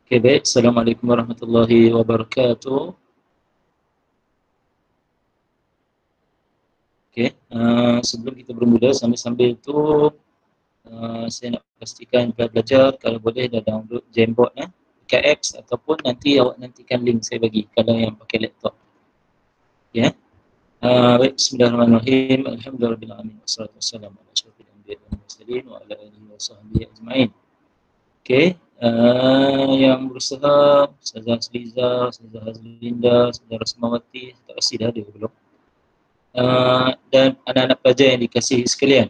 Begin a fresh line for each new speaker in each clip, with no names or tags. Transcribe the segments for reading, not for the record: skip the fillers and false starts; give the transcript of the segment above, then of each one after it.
Okay, baik. Assalamualaikum warahmatullahi wabarakatuh. Okay, sebelum kita bermula, sambil-sambil itu saya nak pastikan belajar kalau boleh dah download Jamboard KX ataupun nanti awak nantikan link saya bagi kalau yang pakai laptop. Okay, baik. Bismillahirrahmanirrahim. Alhamdulillahirabbil wassalatu wassalamu ala asyrofil anbiya'i wal mursalin wa ala alihi wa sahbihi ajma'in. Okay, yang berusaha Ustazah Azliza, Ustazah Azlinda, Ustazah Rasmawati, tak kasih dah ada belum? Dan anak-anak pelajar yang dikasihi sekalian.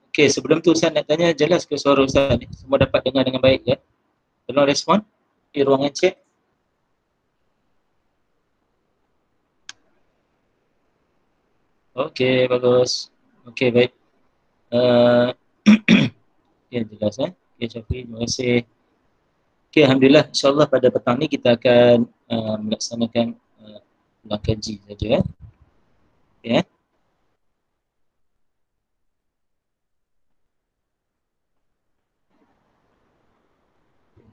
Okey, sebelum tu saya nak tanya, jelas ke suara Ustaz ni? Semua dapat dengar dengan baik ya? Tolong respon di ruangan chat. Okey, bagus. Okey, baik. Ya, jelas Okey, Syafiq, terima kasih. Okey, Alhamdulillah. InsyaAllah pada petang ni kita akan melaksanakan ulang kaji saja ya. Okay.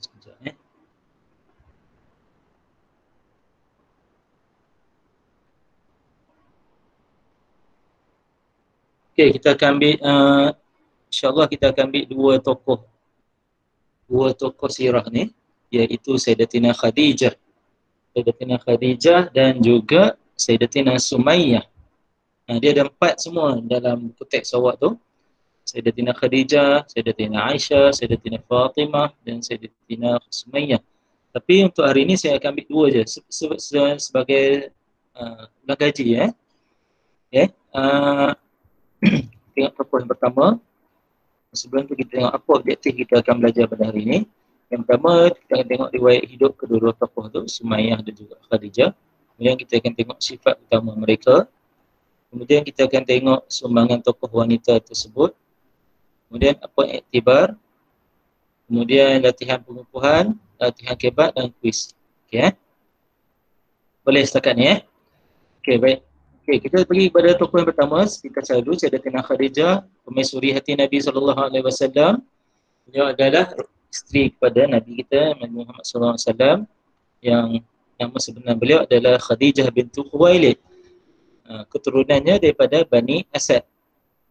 Sekejap Okey, kita akan ambil insyaAllah kita akan ambil dua tokoh sirah ni, iaitu Sayyidatina Khadijah. Sayyidatina Khadijah dan juga Sayyidatina Sumayyah. Dia ada 4 semua dalam buku teks awak tu. Sayyidatina Khadijah, Sayyidatina Aisyah, Sayyidatina Fatimah dan Sayyidatina Sumayyah. Tapi untuk hari ini saya akan ambil 2 je sebagai ulang kaji ya. Okay. Tengok tokoh yang pertama. Sebelum tu kita tengok apa objektif kita akan belajar pada hari ini. Yang pertama, kita akan tengok riwayat hidup kedua-dua tokoh tu, Sumayyah dan juga Khadijah. Kemudian kita akan tengok sifat utama mereka. Kemudian kita akan tengok sumbangan tokoh wanita tersebut. Kemudian apa iktibar. Kemudian latihan pengukuhan, latihan kebat dan kuis. Okey Boleh setakat ni Okey, baik. Okey, kita pergi kepada tokoh yang pertama. Kita selalu Sayyidatina Khadijah, permaisuri hati Nabi SAW. Beliau adalah isteri kepada Nabi kita Nabi Muhammad SAW, yang nama sebenar beliau adalah Khadijah bintu Khuwailid. Keturunannya daripada Bani Asad.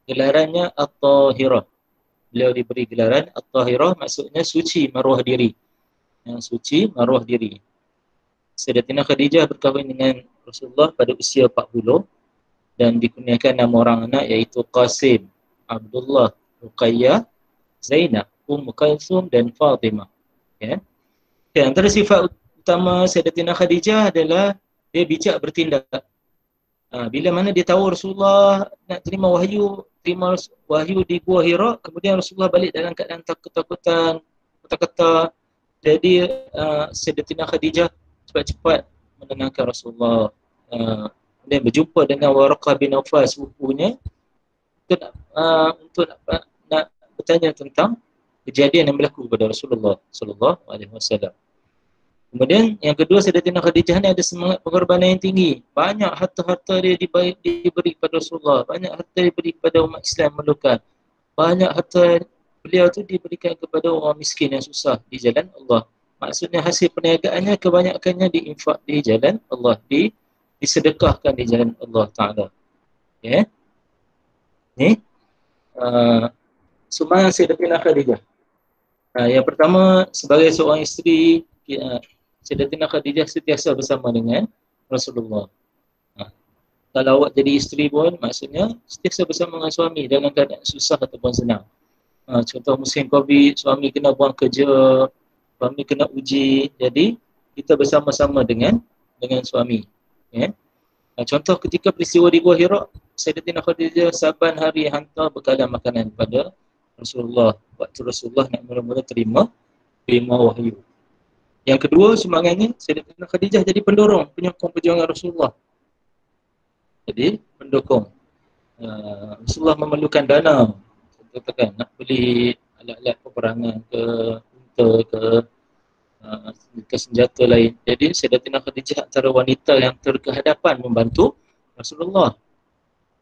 Gelarannya At-Tahirah. Beliau diberi gelaran At-Tahirah, maksudnya suci maruah diri. Yang suci maruah diri. Sayyidatina Khadijah berkahwin dengan Rasulullah pada usia 40 dan dikurniakan nama orang anak iaitu Qasim, Abdullah, Ruqayyah, Zainab, Kulthum dan Fatimah. Okay. Antara sifat utama Sayyidatina Khadijah adalah dia bijak bertindak. Bila mana dia tahu Rasulullah nak terima wahyu di Gua Hira, kemudian Rasulullah balik dalam keadaan ketakutan, kata-kata. Jadi Sayyidatina Khadijah cepat-cepat menenangkan Rasulullah. Kemudian berjumpa dengan Waraqah bin Nawfal, sepupunya, untuk nak bertanya tentang kejadian yang berlaku kepada Rasulullah sallallahu alaihi wasallam. Kemudian yang kedua, Sayyidatina Khadijah ni ada semangat pengorbanan yang tinggi. Banyak harta-harta dia diberi kepada Rasulullah, banyak harta diberi kepada umat Islam memerlukan. Banyak harta beliau tu diberikan kepada orang miskin yang susah di jalan Allah. Maksudnya hasil perniagaannya kebanyakannya diinfak di jalan Allah, disedekahkan di jalan Allah Ta'ala. Ya. Ni sumbangan Sayyidatina Khadijah. Yang pertama, sebagai seorang isteri, Sayyidatina Khadijah sentiasa bersama dengan Rasulullah. Kalau awak jadi isteri pun, maksudnya sentiasa bersama dengan suami dalam keadaan susah ataupun senang. Contoh musim Covid, suami kena buang kerja, suami kena uji, jadi kita bersama-sama dengan suami. Contoh ketika peristiwa di Gua Hira, Sayyidatina Khadijah saban hari hantar bekalan makanan kepada Rasulullah waktu Rasulullah nak mula-mula terima wahyu. Yang kedua, sumbangannya Sayyidatina Khadijah jadi pendorong, penyokong perjuangan Rasulullah. Jadi pendukung. Rasulullah memerlukan dana, katakan nak beli alat-alat peperangan ke senjata lain. Jadi Sayyidatina Khadijah antara wanita yang terkehadapan membantu Rasulullah.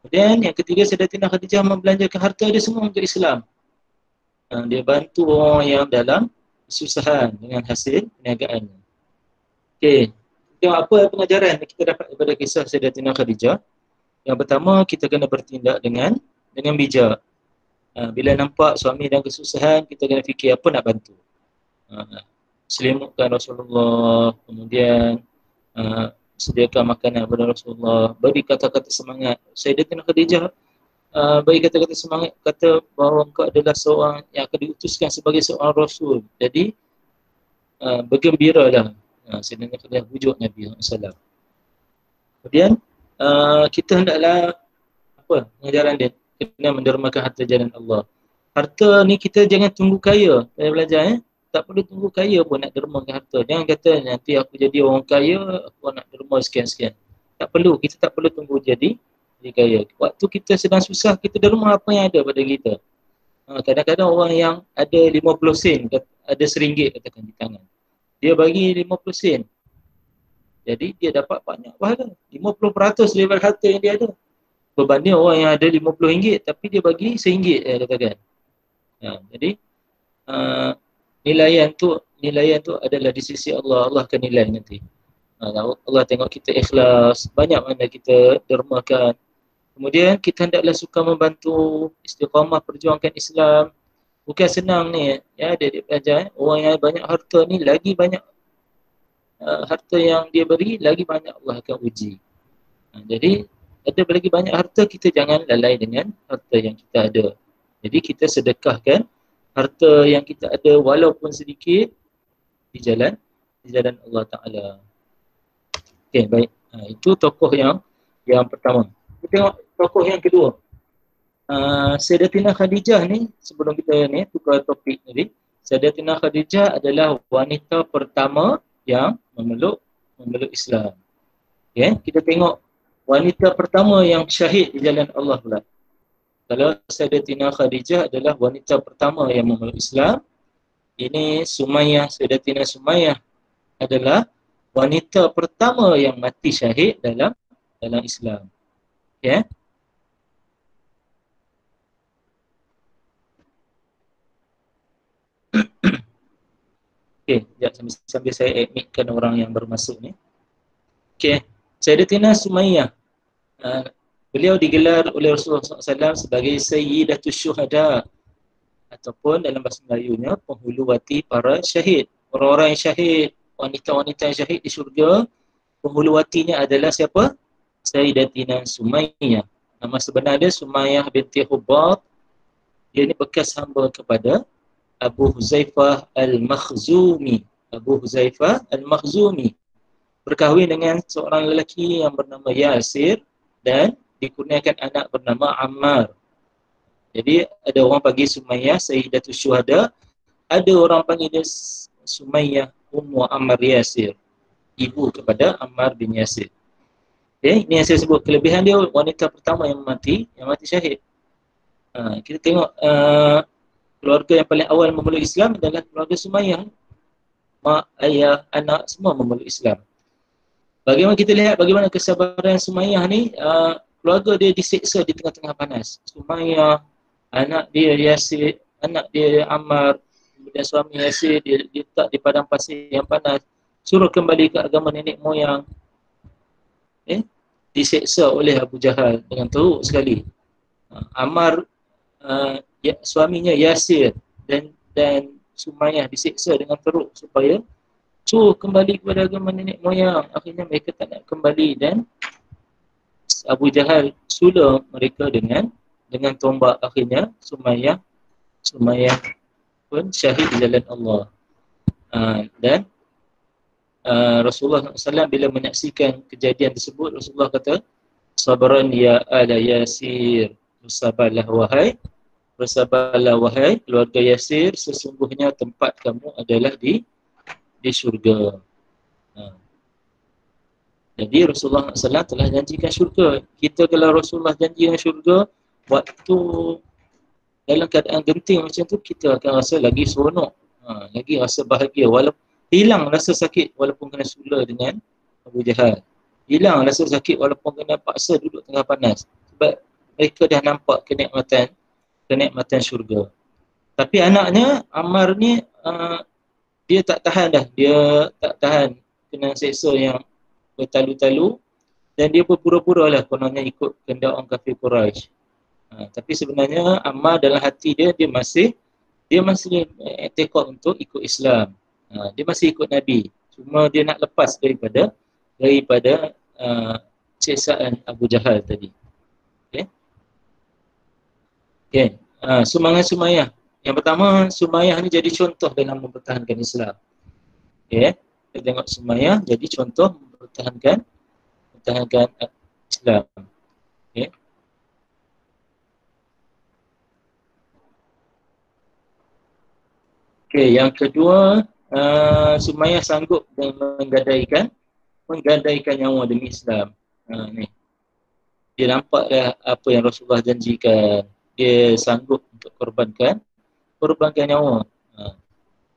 Kemudian yang ketiga, Sayyidatina Khadijah membelanjakan harta dia semua untuk Islam. Dia bantu orang yang dalam kesusahan dengan hasil perniagaannya. Okey. Tengok apa pengajaran yang kita dapat daripada kisah Sayyidatina Khadijah. Yang pertama, kita kena bertindak dengan bijak. Bila nampak suami dalam kesusahan, kita kena fikir apa nak bantu. Selimutkan Rasulullah, kemudian sediakan makanan kepada Rasulullah, beri kata-kata semangat. Sayyidatina Khadijah bagi kata-kata semangat, kata bahawa engkau adalah seorang yang akan diutuskan sebagai seorang Rasul. Jadi bergembiralah. Sayyidatina Khadijah bujuk Nabi SAW. Kemudian kita hendaklah pengajaran dia, kena mendermakan harta jalan Allah. Harta ni kita jangan tunggu kaya. Saya belajar tak perlu tunggu kaya pun nak dermakan harta. Jangan kata nanti aku jadi orang kaya, aku nak derma sekian-sekian. Tak perlu, kita tak perlu tunggu jadi kaya. Waktu kita sedang susah, kita derma apa yang ada pada kita. Kadang-kadang orang yang ada 50 sen, ada RM1 katakan di tangan, dia bagi 50 sen, jadi dia dapat banyak pahala, 50% daripada harta yang dia ada. Berbanding orang yang ada RM50 tapi dia bagi RM1 katakan. Jadi nilaian tu adalah di sisi Allah. Allah akan nilai nanti. Allah tengok kita ikhlas, banyak mana kita dermakan. Kemudian kita hendaklah suka membantu, istiqamah perjuangkan Islam. Bukan senang ni ya, dia belajar orang yang banyak harta ni lagi banyak harta yang dia beri, lagi banyak Allah akan uji. Jadi ada lagi banyak harta, kita jangan lalai dengan harta yang kita ada. Jadi kita sedekahkan harta yang kita ada walaupun sedikit di jalan Allah Ta'ala. Okey, baik. Itu tokoh yang pertama. Kita tengok tokoh yang kedua. Sayyidatina Khadijah ni, sebelum kita ni tukar topik tadi, Sayyidatina Khadijah adalah wanita pertama yang memeluk Islam. Okay? Kita tengok wanita pertama yang syahid di jalan Allah pula. Kalau Sayyidatina Khadijah adalah wanita pertama yang memeluk Islam, ini Sayyidatina Sumayyah adalah wanita pertama yang mati syahid dalam Islam. Ya. Okey, sambil saya admitkan orang yang bermasuk ni. Okey, Sayyidatina Sumayyah, beliau digelar oleh Rasulullah SAW sebagai Sayyidatus Syuhada, ataupun dalam bahasa Melayunya penghuluwati para syahid. Orang-orang yang syahid, wanita-wanita yang syahid di syurga, penghuluwatinya adalah siapa? Sayyidatina Sumayyah. Nama sebenar dia Sumayyah binti Hubbat. Dia ni bekas hamba kepada Abu Huzaifah Al-Makhzumi. Abu Huzaifah Al-Makhzumi berkahwin dengan seorang lelaki yang bernama Yasir dan dikurniakan anak bernama Ammar. Jadi ada orang panggil Sumayyah Sayyidatus Syuhada, ada orang panggil dia Sumayyah Ummu Ammar Yasir, ibu kepada Ammar bin Yasir. Okay, ini yang saya sebut kelebihan dia, wanita pertama yang mati syahid. Kita tengok keluarga yang paling awal memeluk Islam adalah keluarga Sumayyah. Mak, ayah, anak semua memeluk Islam. Bagaimana kita lihat bagaimana kesabaran Sumayyah ni, keluarga dia disiksa di tengah-tengah panas. Sumayyah, anak dia Yasir, anak dia Ammar, kemudian suami Yasir dia letak di padang pasir yang panas, suruh kembali ke agama nenek moyang. Disiksa oleh Abu Jahal dengan teruk sekali. Ammar, suaminya Yasir dan Sumayyah disiksa dengan teruk supaya suruh kembali kepada agama nenek moyang. Akhirnya mereka tak nak kembali dan Abu Jahal sula mereka dengan tombak. Akhirnya Sumayyah pun syahid di jalan Allah. Dan Rasulullah SAW bila menyaksikan kejadian tersebut, Rasulullah kata, "Sabran ya ala Yasir, bersabarlah wahai keluarga Yasir, sesungguhnya tempat kamu adalah di syurga." Jadi Rasulullah SAW telah janjikan syurga. Kita kalau Rasulullah janjikan syurga, waktu dalam keadaan genting macam tu, kita akan rasa lagi seronok, lagi rasa bahagia, walaupun hilang rasa sakit walaupun kena sula dengan Abu Jahal. Hilang rasa sakit walaupun kena paksa duduk tengah panas. Sebab mereka dah nampak kenikmatan syurga. Tapi anaknya Ammar ni dia tak tahan dah, dia tak tahan kena seksa yang bertalu-talu, dan dia berpura-pura lah kononnya ikut kehendak orang kafir Quraisy. Tapi sebenarnya Ammar dalam hati dia, dia masih tekad untuk ikut Islam. Dia masih ikut Nabi. Cuma dia nak lepas daripada siksaan Abu Jahal tadi. Okey. Okey. Semangat Sumayyah. Yang pertama, Sumayyah ni jadi contoh dalam mempertahankan Islam. Okey. Kita tengok Sumayyah jadi contoh mempertahankan Islam. Okey. Okey, yang kedua, Sumayyah sanggup menggadaikan nyawa demi Islam. Ni. Dia nampak dah apa yang Rasulullah janjikan. Dia sanggup untuk korbankan nyawa.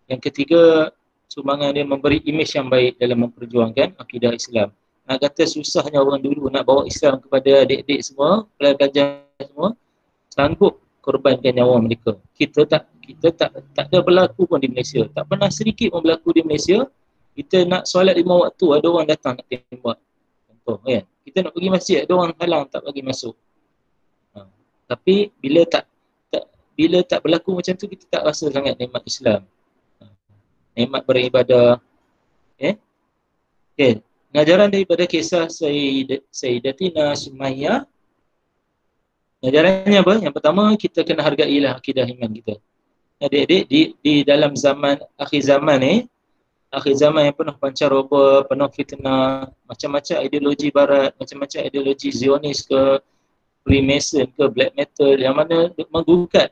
Yang ketiga, sumbangan dia memberi imej yang baik dalam memperjuangkan akidah Islam. Nak kata susahnya orang dulu nak bawa Islam kepada adik-adik semua, pelajar semua, sanggup korbankan nyawa mereka. Kita tak ada berlaku pun di Malaysia. Tak pernah sedikit pun berlaku di Malaysia. Kita nak solat 5 waktu, ada orang datang nak tembak. Contoh kan. Kita nak pergi masjid, ada orang halang tak bagi masuk. Tapi bila tak berlaku macam tu, kita tak rasa sangat nikmat Islam. Nikmat beribadah. Okay. Pengajaran daripada kisah Sayyidatina Sumayyah. Pengajarannya apa? Yang pertama, kita kena hargailah akidah iman kita. Adik-adik, di dalam akhir zaman yang penuh pancaroba, penuh fitnah, macam-macam ideologi barat, macam-macam ideologi Zionis ke, Freemason ke, Black Metal, yang mana menggugat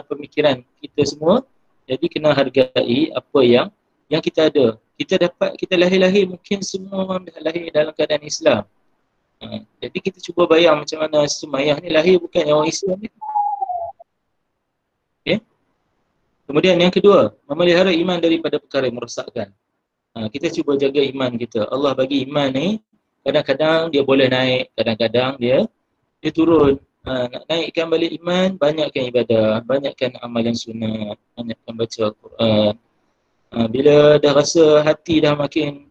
pemikiran kita semua. Jadi kena hargai apa yang kita ada. Kita lahir-lahir mungkin semua orang dah lahir dalam keadaan Islam. Jadi kita cuba bayang macam mana Sumayyah ni lahir bukannya orang Islam ni. Okay. Kemudian yang kedua, memelihara iman daripada perkara yang merosakkan. Kita cuba jaga iman kita. Allah bagi iman ni, kadang-kadang dia boleh naik, kadang-kadang dia turun. Nak naikkan balik iman, banyakkan ibadah, banyakkan amalan sunat, banyakkan baca Al-Quran. Bila dah rasa hati dah makin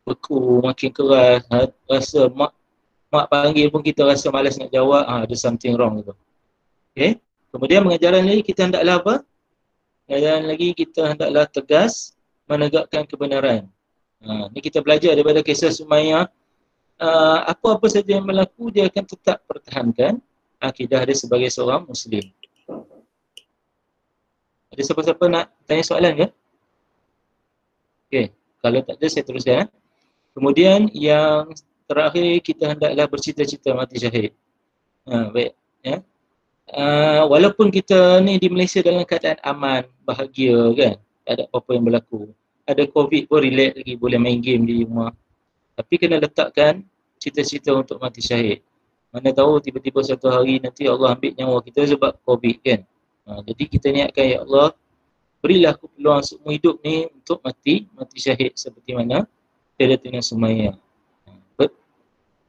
beku, makin keras, rasa mak panggil pun kita rasa malas nak jawab, ada something wrong tu. Okay. Kemudian pengajaran lagi kita hendaklah apa? Pengajaran lagi kita hendaklah tegas menegakkan kebenaran. Ni kita belajar daripada kisah Sumayyah. Apa-apa saja yang berlaku, dia akan tetap pertahankan akidah dia sebagai seorang Muslim. Ada siapa-siapa nak tanya soalan ke? Okey, kalau tak ada saya teruskan. Kemudian yang terakhir, kita hendaklah bercita-cita mati syahid. Baik. Ya. Walaupun kita ni di Malaysia dalam keadaan aman, bahagia kan, tak ada apa-apa yang berlaku. Ada COVID pun relax lagi, boleh main game di rumah. Tapi kena letakkan cita-cita untuk mati syahid. Mana tahu tiba-tiba satu hari nanti Allah ambil nyawa kita sebab COVID kan. Jadi kita niatkan, ya Allah, berilah aku peluang seumur hidup ni untuk mati syahid seperti mana Sayyidatina Sumayyah.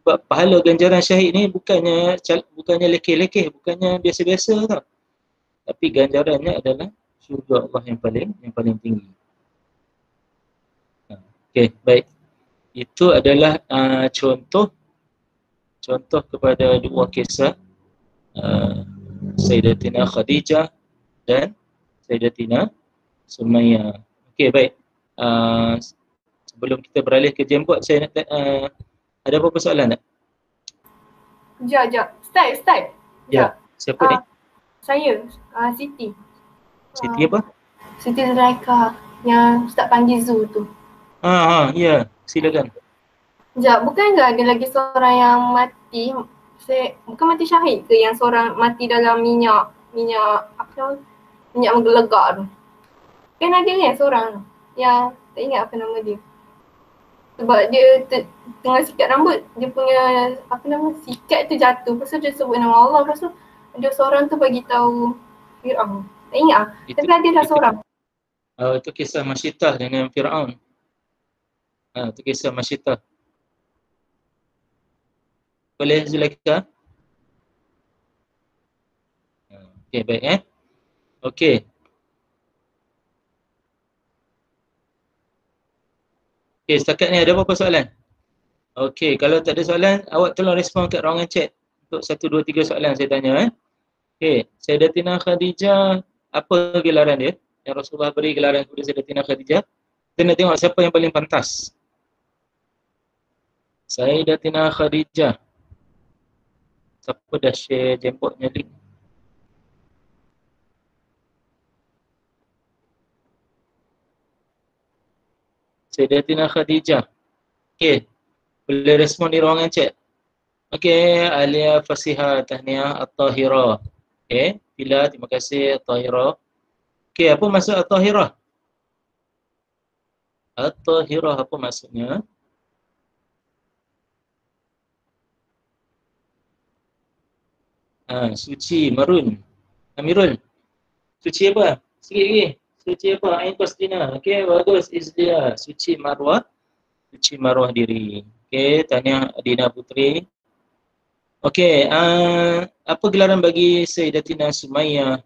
Sebab pahala ganjaran syahid ni bukannya lekeh-lekeh, bukannya biasa-biasa tau. Tapi ganjarannya adalah syurga Allah yang paling tinggi. Okey, baik. Itu adalah contoh kepada dua kisah Sayyidatina Khadijah dan Sayyidatina Sumayyah. Okey, baik. Sebelum kita beralih ke jemput, saya nak ada apa-apa soalan tak?
Sekejap. Start.
Ya, siapa ni?
Saya, Siti.
Siti apa?
Siti Zulaikha yang Ustaz panggil Zu tu.
Ya, silakan.
Sekejap, bukan ada lagi seorang yang mati, bukan mati syahid ke, yang seorang mati dalam minyak menggelegak tu. Kan ada kan seorang yang tak ingat apa nama dia. Sebab dia tengah sikat rambut, dia punya sikat tu jatuh. Lepas tu dia sebut nama Allah. Lepas tu ada seorang tu bagi tahu Fir'aun. Tak ingat tapi ada lah seorang.
Itu kisah Masyitah dengan Fir'aun. Itu kisah Masyitah. Boleh Zulaikha? Okey, baik Okey. Okey, setakat ni ada apa-apa soalan? Okey, kalau tak ada soalan, awak tolong respon kat ruangan chat untuk 1, 2, 3 soalan saya tanya. Okey, Sayyidatina Khadijah, apa gelaran dia? Yang Rasulullah beri gelaran kepada Sayyidatina Khadijah. Kita nak tengok siapa yang paling pantas. Sayyidatina Khadijah. Siapa dah share jemputnya link? Sayyidatina Khadijah. Okey, boleh respon di ruangan chat. Okey, Alia Fasiha Tahniah At-Tahirah. Okey, Bila, terima kasih At-Tahirah. Okey, apa maksud At-Tahirah? At-Tahirah apa maksudnya? Suci, marun. Amirul, suci apa? Sikit lagi. Suci apa? Ain Pastina. Okey, bagus. Izlia. Suci marwah. Suci marwah diri. Okey, tanya Dina Putri. Okey, apa gelaran bagi Sayyidatina Sumayyah?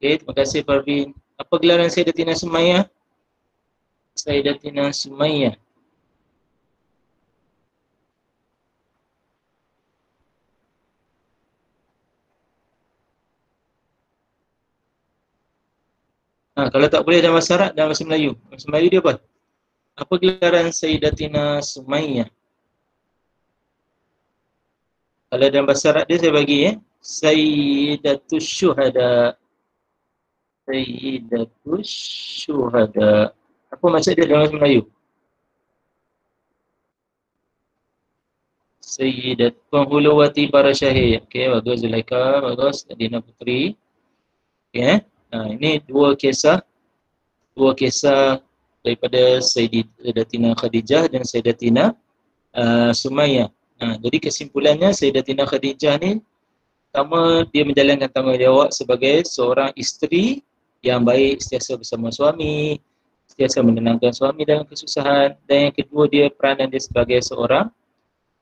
Okey, terima kasih Parvin. Apa gelaran Sayyidatina Sumayyah? Sayyidatina Sumayyah. Kalau tak boleh dalam bahasa Arab, dalam bahasa Melayu. Bahasa Melayu dia apa? Apa gelaran Sayyidatina Sumayyah? Kalau dalam bahasa Arab dia saya bagi Sayyidatus Syuhada. Sayyidatus Syuhada. Apa maksud dia dalam bahasa Melayu? Sayyidat penghuluwati para syahid. Okey, bagus Zulaika, bagus Dina Putri. Okey, ini dua kisah daripada Sayyidatina Khadijah dan Sayyidatina Sumayyah. Jadi kesimpulannya Sayyidatina Khadijah ni pertama dia menjalankan tanggungjawab sebagai seorang isteri yang baik, sentiasa bersama suami, sentiasa menenangkan suami dalam kesusahan, dan yang kedua dia peranan dia sebagai seorang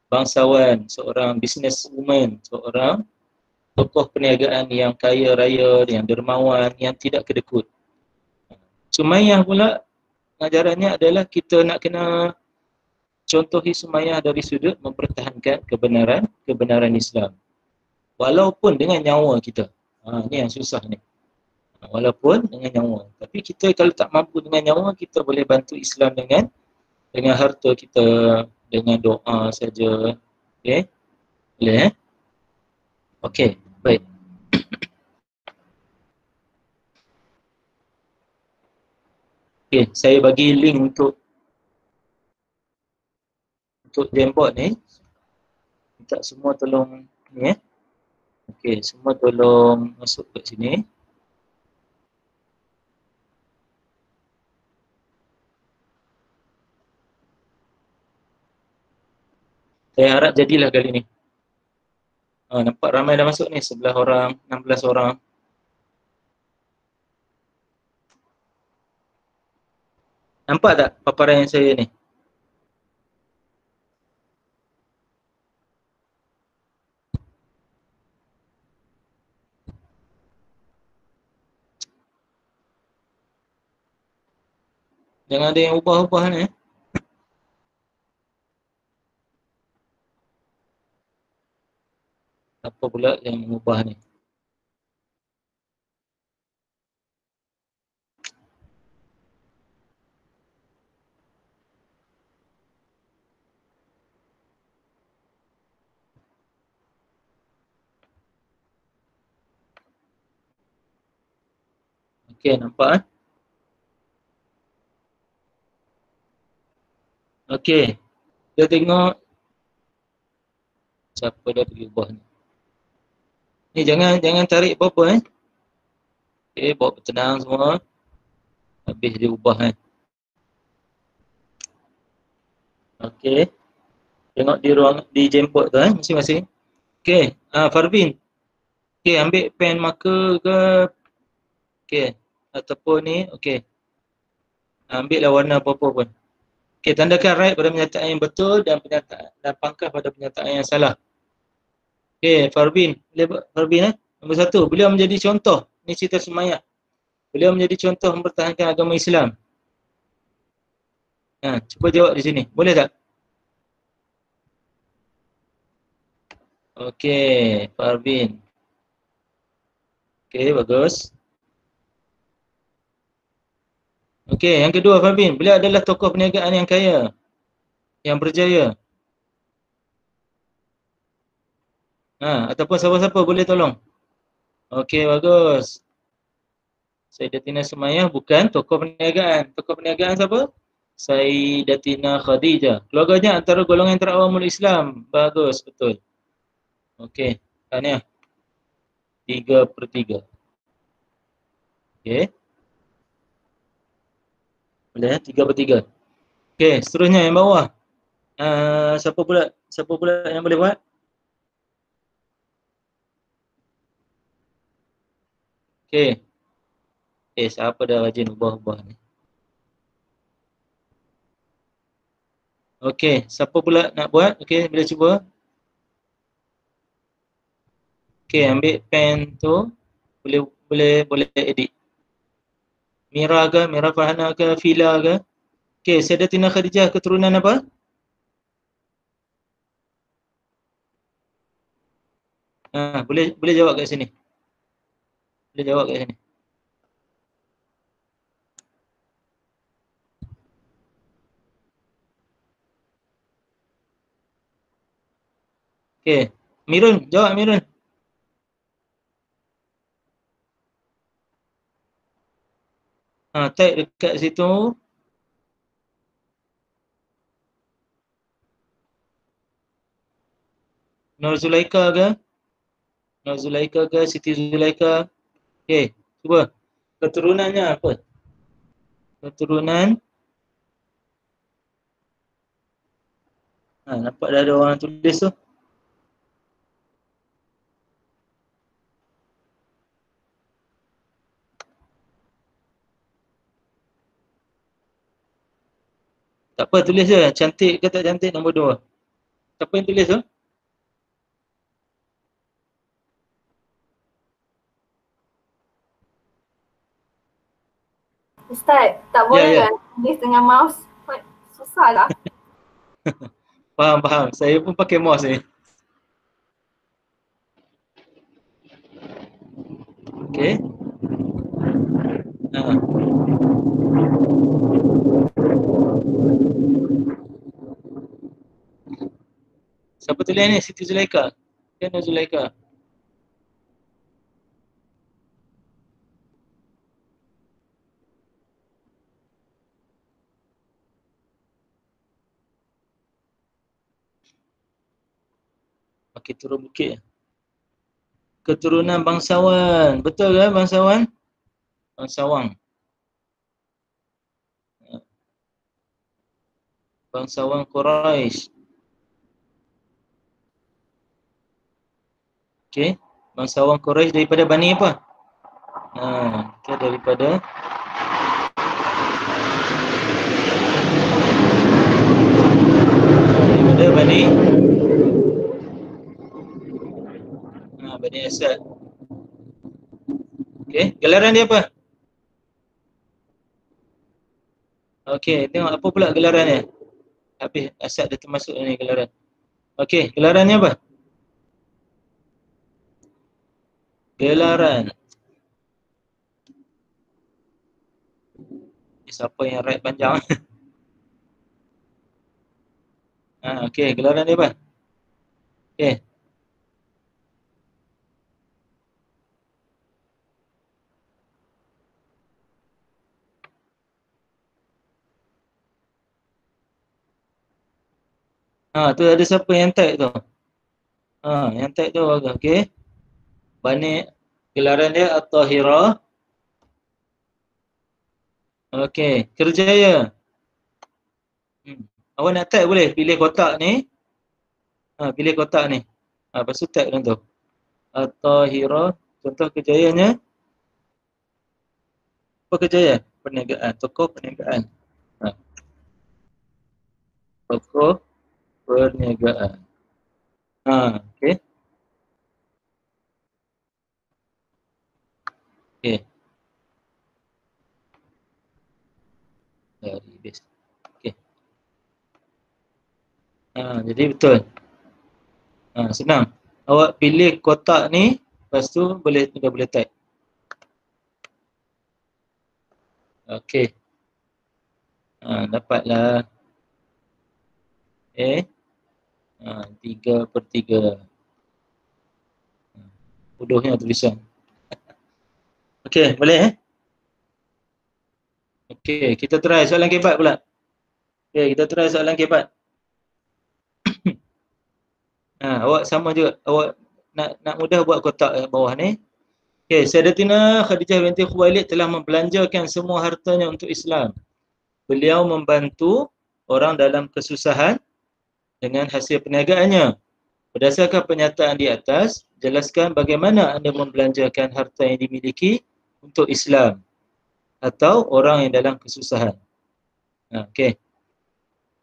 bangsawan, seorang businesswoman, seorang tokoh perniagaan yang kaya raya, yang dermawan, yang tidak kedekut. Sumayyah pula ajarannya adalah kita nak kena contohi Sumayyah dari sudut mempertahankan kebenaran Islam. Walaupun dengan nyawa kita. Ni yang susah ni. Walaupun dengan nyawa. Tapi kita kalau tak mampu dengan nyawa, kita boleh bantu Islam dengan harta kita, dengan doa saja. Okey? Boleh Okey, baik. Okey, saya bagi link untuk Jamboard ni. Minta semua tolong ni Okey, semua tolong masuk kat sini. Saya harap jadilah kali ni. Nampak ramai dah masuk ni, 11 orang, 16 orang. Nampak tak paparan yang saya ni? Jangan ada yang ubah-ubah ni. Apa pula yang mengubah ni? Okey, nampak Okey, kita tengok siapa dah pergi ubah ni. Ni jangan tarik apa-apa Okey, bawa bertenang semua. Habis dia ubah Okey. Tengok di ruang di Jamboard tu masing-masing. Okey, Farvin. Okey, ambil pen marker ke? Okey, ataupun ni, okey. Ambil lah warna apa-apa pun. Okey, tandakan right pada pernyataan yang betul dan pernyataan dan pangkah pada pernyataan yang salah. Okey, Farvin, boleh Farvin Nombor 1, beliau menjadi contoh. Ini cerita Sumayyah. Beliau menjadi contoh mempertahankan agama Islam. Cuba jawab di sini. Boleh tak? Okey, Parvin. Okey, bagus. Okey, yang kedua Parvin. Beliau adalah tokoh perniagaan yang kaya, yang berjaya. Ataupun siapa-siapa boleh tolong. Okey, bagus. Sayyidatina Sumayyah bukan tokoh perniagaan. Tokoh perniagaan siapa? Sayyidatina Khadijah. Keluarganya antara golongan terawamul Islam. Bagus, betul. Okey, tahniah. 3/3. Okey. Boleh 3/3. Okey, seterusnya yang bawah. Siapa pula yang boleh buat? Okey. Siapa dah rajin ubah-ubah ni? Okey, siapa pula nak buat? Okey, boleh cuba. Okey, ambil pen tu. Boleh edit. Mira ke, Mira Farhana ke, Fila ke? Okey, Sayyidatina Khadijah keturunan apa? Boleh jawab kat sini. Boleh jawab kat sini. Okey, Mirun, jawab Mirun. Type dekat situ. Nur Zulaika ke? Nur Zulaika ke? Siti Zulaika? Okey, cuba. Keturunannya apa? Keturunan. Nampak dah ada orang tulis tu. Tak apa, tulis je. Cantik ke tak cantik, nombor 2. Siapa yang tulis tu?
Ustaz, tak boleh
Ya.
lah tulis dengan mouse. Susah lah.
Faham. Saya pun pakai mouse ni. Okey. Siapa tulis ni? Siti Zulaika. Kan Zulaika. Okey, turun bukit. Keturunan bangsawan. Betul ke bangsawan? Bangsawan. Bangsawan Quraisy. Okey. Bangsawan Quraisy daripada Bani apa? Daripada Bani Bani Asad. Okey, gelaran dia apa? Okey, tengok apa pula gelaran dia. Habis Asad dah termasuk ni gelaran. Okey, gelarannya apa? Gelaran. Siapa yang write panjang? Okey, gelaran dia apa? Okey. Tu ada siapa yang tag tu? Yang tag tu bagus. Okey. Bani gelaran dia At-Tahirah. Okey, Kerjaya. Awak nak tag boleh pilih kotak ni. Pilih kotak ni. Lepas tu tag tu. At-Tahirah. Contoh kejayanya. Apa kejayaan? Perniagaan. Tokoh perniagaan. Tokoh perniagaan. Okey. Okey. Dari base. Okey. Jadi betul. Senang. Awak pilih kotak ni, lepas tu dah boleh type. Okey. Dapatlah. Okay. 3/3. Bodohnya tulisan. Okey, boleh Okey, kita try soalan keempat pula. Okey, kita try soalan keempat. Awak sama juga. Awak nak mudah buat kotak bawah ni. Okey, Sayyidatina Khadijah binti Khuwailid telah membelanjakan semua hartanya untuk Islam. Beliau membantu orang dalam kesusahan dengan hasil perniagaannya. Berdasarkan pernyataan di atas, jelaskan bagaimana anda membelanjakan harta yang dimiliki untuk Islam atau orang yang dalam kesusahan. Okey.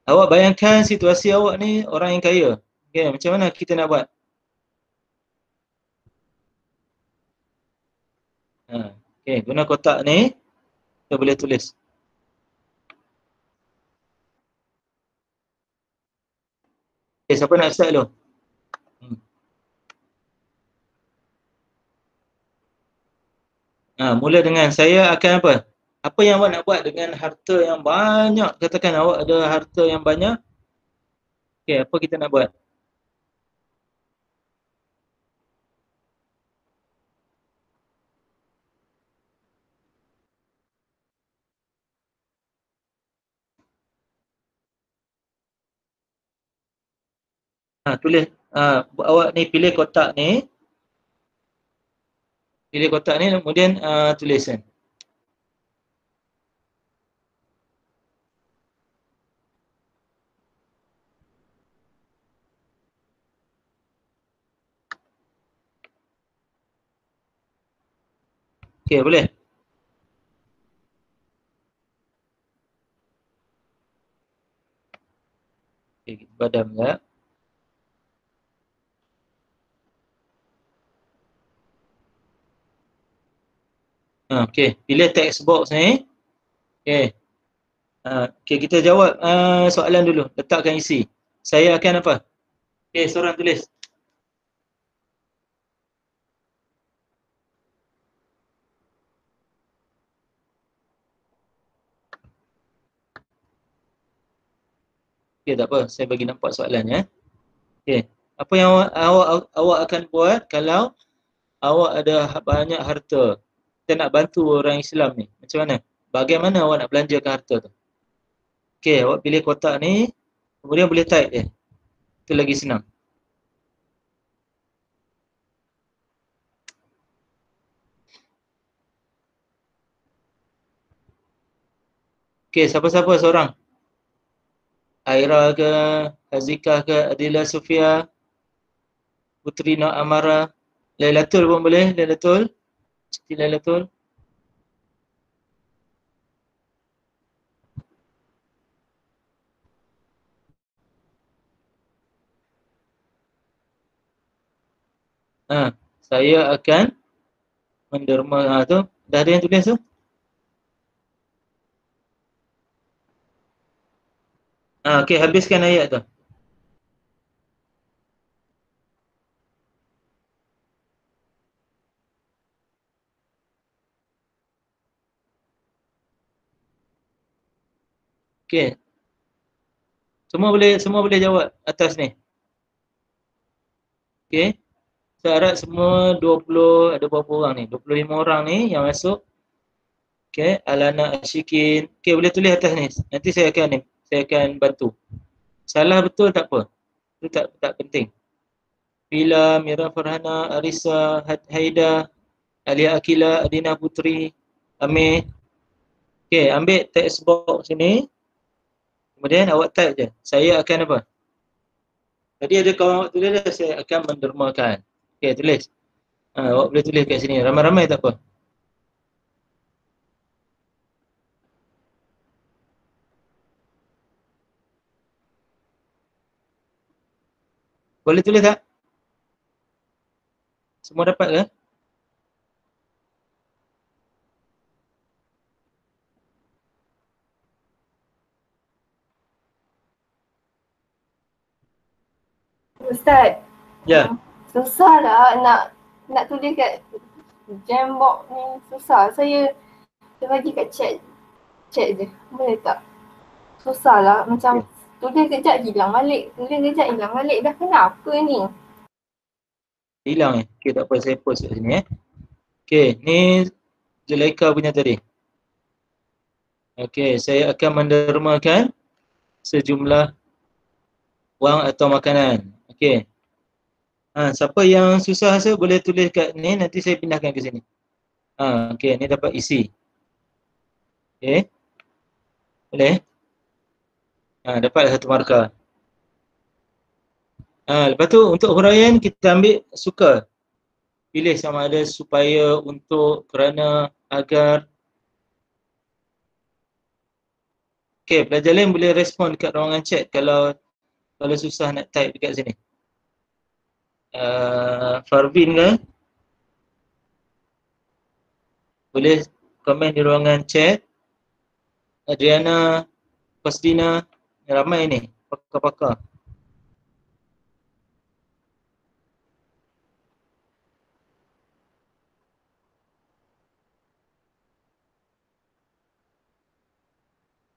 Awak bayangkan situasi awak ni orang yang kaya. Okey, macam mana kita nak buat? Okey, guna kotak ni kita boleh tulis. Okey, siapa nak start dulu? Mula dengan saya akan apa? Apa yang awak nak buat dengan harta yang banyak? Katakan awak ada harta yang banyak. Okey, apa kita nak buat? Tulis. Awak ni pilih kotak ni. Pilih kotak ni kemudian tulis kan. Okey, boleh? Okey, kita padam sekejap. Okey, pilih text box ni. Okey. Okey, kita jawab soalan dulu. Letakkan isi. Saya akan apa? Okey, seorang tulis. Okey, tak apa. Saya bagi nampak soalannya. Okey. Apa yang awak akan buat kalau awak ada banyak harta? Kita nak bantu orang Islam ni. Macam mana? Bagaimana awak nak belanjakan harta tu? Okey, awak pilih kotak ni. Kemudian boleh type je. Itu lagi senang. Okey, siapa-siapa seorang? Aira ke, Hazikah ke, Adila Sufia, Putrina Amara, Lailatul pun boleh, Lailatul. Siti Lailatul. Saya akan menderma tu. Dah ada yang tulis tu? Okey, habiskan ayat tu. Okey. Semua boleh jawab atas ni. Okey. Saya harap semua 20, ada berapa orang ni? 25 orang ni yang masuk. Okey, Alana Ashikin. Okey, boleh tulis atas ni. Nanti saya akan bantu. Salah betul tak apa. Itu tak penting. Fila, Mira Farhana, Arisa, Haida, Alia Akila, Adina Putri, Amir. Okey, ambil text box sini. Kemudian awak type je. Saya akan apa? Tadi ada kawan awak tulis dah, saya akan mendermakan. Okey, tulis. Awak boleh tulis kat sini. Ramai-ramai tak apa. Boleh tulis tak? Semua dapat ke?
Ustaz,
Ya.
susah lah nak tulis kat Jambox ni, susah. Saya bagi kat chat je, boleh tak? Susah lah, macam
Okay.
tulis kejap hilang balik, tulis kejap hilang balik. Dah kenapa ni?
Hilang Okay, tak apa, saya post kat sini Okay, ni Zulaika punya tadi. Okay, saya akan mendermakan sejumlah wang atau makanan. Okay. Siapa yang susah rasa boleh tulis kat ni, nanti saya pindahkan ke sini. Okay, ni dapat isi. Okay. Boleh? Dapat satu markah. Lepas tu untuk huraian kita ambil suka. Pilih sama ada supaya, untuk, kerana, agar. Okay, pelajar lain boleh respon dekat ruangan chat kalau susah nak type dekat sini. Farvin ke? Boleh komen di ruangan chat. Adriana, Pasdina, ramai ni, pakar-pakar.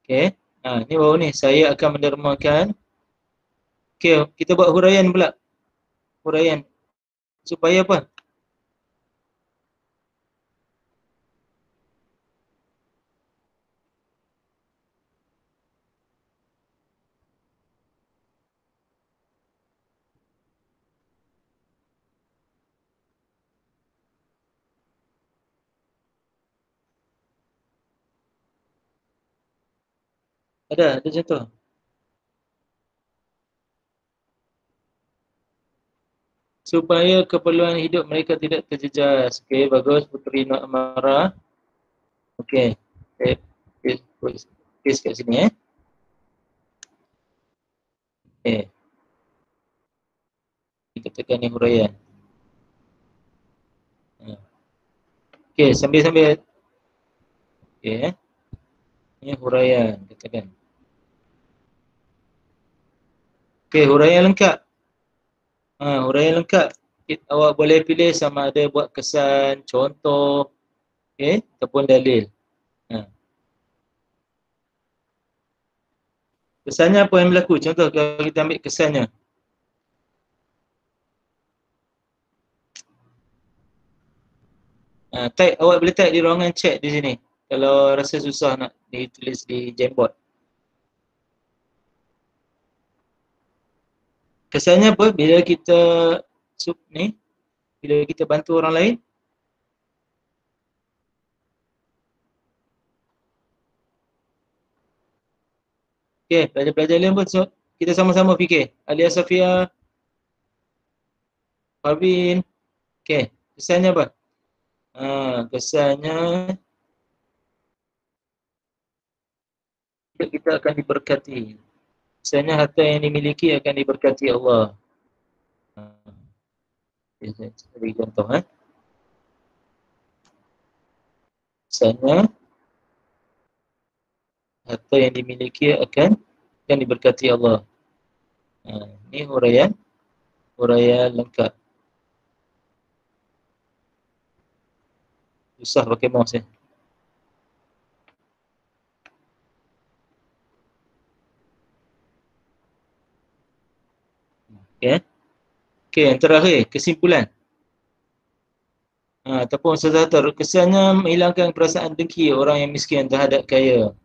Okay, ni baru ni, saya akan mendermakan. Okay, kita buat huraian pula. Huraian. Supaya apa? Ada contoh. Supaya keperluan hidup mereka tidak terjejas. Okay, bagus Puteri Nok Amara. Okay, paste kat sini Okay. Kita tekan ni huraian. Okay, sambil-sambil. Okay. Ni huraian, katakan. Okay, huraian lengkap. Huraian lengkap. Awak boleh pilih sama ada buat kesan, contoh, okay, ataupun dalil. Kesannya apa yang berlaku? Contoh kalau kita ambil kesannya. Awak boleh type di ruangan chat di sini. Kalau rasa susah nak ditulis di Jamboard. Kesannya apa? Bila kita bila kita bantu orang lain. Okay, pelajar-pelajar lain pun kita sama-sama fikir. Alia Safia, Parvin. Okay, kesannya apa? Kesannya kita akan diberkati. Kesannya harta yang dimiliki akan diberkati Allah. Saya bagi contoh. Kesannya harta yang dimiliki akan diberkati Allah. Ini huraian lengkap. Susah pakai mouse Okay, yang terakhir, kesimpulan. Ataupun sesuatu kesannya menghilangkan perasaan dengki orang yang miskin terhadap kaya.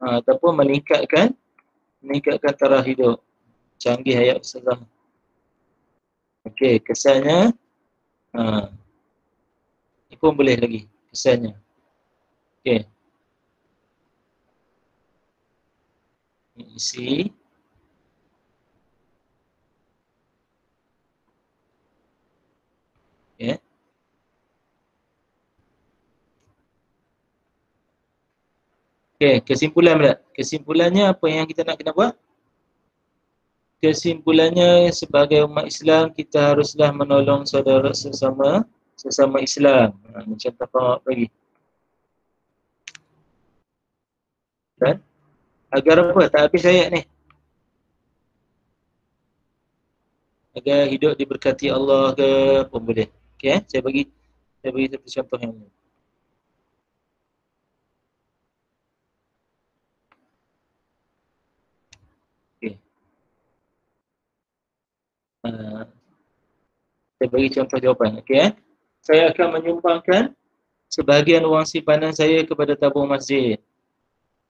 Ataupun meningkatkan taraf hidup. Canggih ayat Ustazah. Okay, kesannya ini pun boleh lagi kesannya. Okay, isi. Okay. Okay, kesimpulan pula. Kesimpulannya apa yang kita nak kena buat? Kesimpulannya sebagai umat Islam kita haruslah menolong saudara sesama Islam. Macam tapak lagi. Dan agar apa? Tak habis ayat ni. agar hidup diberkati Allah ke pun boleh. Okey, saya bagi satu contoh yang lain. Okey. Uh, saya bagi contoh jawapan. Okey Saya akan menyumbangkan sebahagian wang simpanan saya kepada tabung masjid.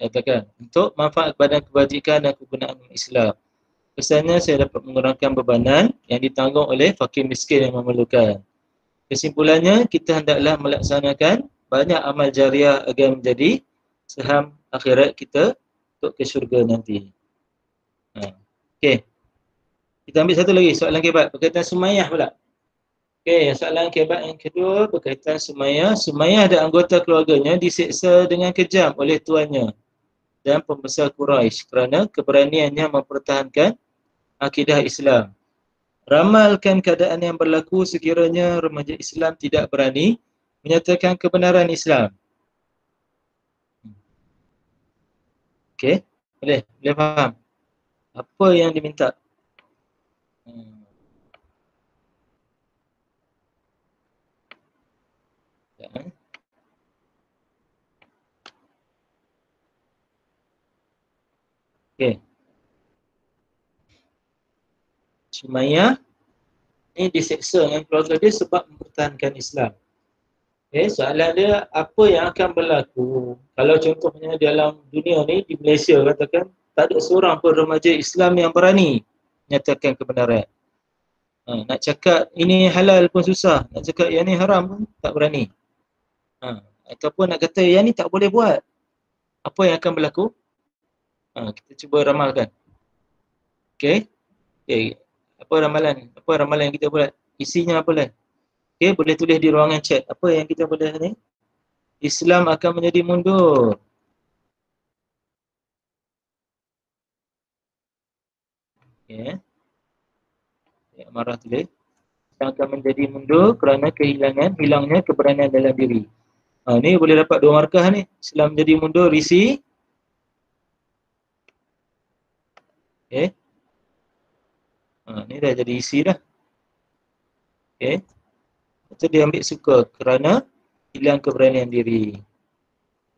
Katakan untuk manfaat badan kebajikan dan kegunaan Islam. Kesannya saya dapat mengurangkan bebanan yang ditanggung oleh fakir miskin yang memerlukan. Kesimpulannya, kita hendaklah melaksanakan banyak amal jariah agar menjadi saham akhirat kita untuk ke syurga nanti. Okey. Kita ambil satu lagi, soalan kebat berkaitan Sumayyah pula. Okey, soalan kebat yang kedua berkaitan Sumayyah. Sumayyah dan anggota keluarganya diseksa dengan kejam oleh tuannya dan pembesar Quraisy kerana keberaniannya mempertahankan akidah Islam. Ramalkan keadaan yang berlaku sekiranya remaja Islam tidak berani menyatakan kebenaran Islam. Okey, boleh faham. Apa yang diminta? Okey. Sumayyah ni diseksa dengan keluarga dia sebab mempertahankan Islam. Soalan dia, apa yang akan berlaku kalau contohnya dalam dunia ni, di Malaysia katakan, tak ada seorang pun remaja Islam yang berani nyatakan kebenaran. Nak cakap ini halal pun susah, nak cakap yang ni haram pun tak berani. Ataupun nak kata yang ni tak boleh buat. Apa yang akan berlaku? Kita cuba ramalkan. Okey. Apa ramalan yang kita buat? Isinya apa lah? Okey, boleh tulis di ruangan chat. Apa yang kita boleh ni? Islam akan menjadi mundur. Okey. Marah tulis. Islam akan menjadi mundur kerana hilangnya keberanian dalam diri. Ni boleh dapat 2 markah ni. Islam menjadi mundur, risi. Okey. Ni dah jadi isi dah. Okey. Lepas dia ambil suka kerana hilang keberanian diri.